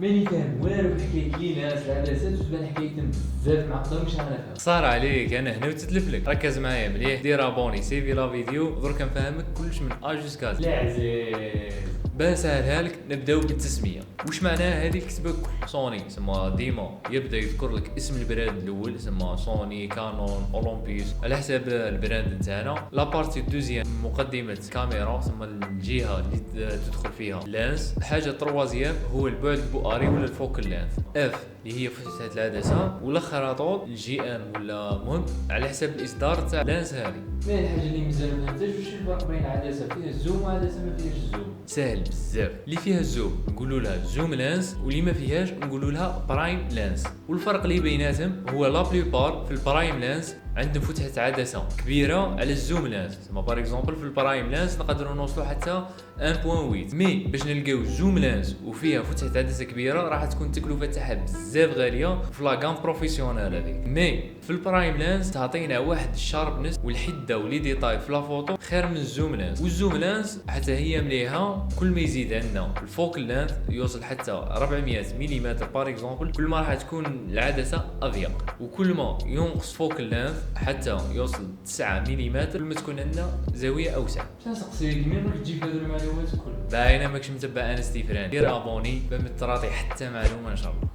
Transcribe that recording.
ماني فاهم والو في حكايه ليناس العدسات وتبان حكايتهم بزاف معقده مش غنفهم. صار عليك انا هنا وتتلفلك. ركز معايا مليح، دير ابوني، سيفي لا فيديو، درك نفهمك كلش من ا جوسكا زد. لا عزيز بنسهلها لك. نبداو بالتسميه. وش معناها هذه الكتبه؟ سوني سما ديما يبدا يذكر لك اسم البراند الاول، سما سوني، كانون، اولمبيس، على حساب البراند نتاعنا. لا بارتي دوزيام مقدمه كاميرا، ثم الجهه اللي تدخل فيها لانس. حاجه تروازيام هو البعد البؤري ولا الفوكال لانث. اف اللي هي فتحه العدسه، والاخر طول الجي ام ولا مهم على حساب الاصدار تاع لانس هذه. ما هي الحاجه اللي مازال ما فهمتهاش، واش الفرق بين عدسه فيها الزوم وعدسه ما فيهاش الزوم؟ سهل بزاف. اللي فيها الزوم نقولوا لها زوم لانس، واللي ما فيهاش نقولوا لها برايم لانس. والفرق اللي بيناتهم هو لا بليبار في البرايم لانس عندهم فتحه عدسه كبيره على الزوم لانس. زعما باغ اكزومبل في البرايم لانس نقدروا نوصلوا حتى 1.8. مي باش نلقاو زوم لانس وفيها فتحه عدسه كبيره راح تكون التكلفه تاعها بزاف غاليه في لاغام بروفيسيونيل هذيك. مي في البرايم لانس تعطينا واحد الشاربنس والحده ولي ديتاي في لا فوتو خير من الزوم لانس. والزوم لانس حتى هي مليحه كل ما يزيد عندنا الفوكال لانس يوصل حتى 400 ملم باغ اكزومبل، كل ما راح تكون العدسه اضيق. وكل ما ينقص فوكال لانس حتى يوصل 9 ملم كل ما تكون عندنا زاويه اوسع. باش نسقسيك منين راك تجيب هذو المعلومات كلهم؟ باينه ماكش متبع انس تيفران. دير ابوني باش ما تراطي حتى معلومه ان شاء الله.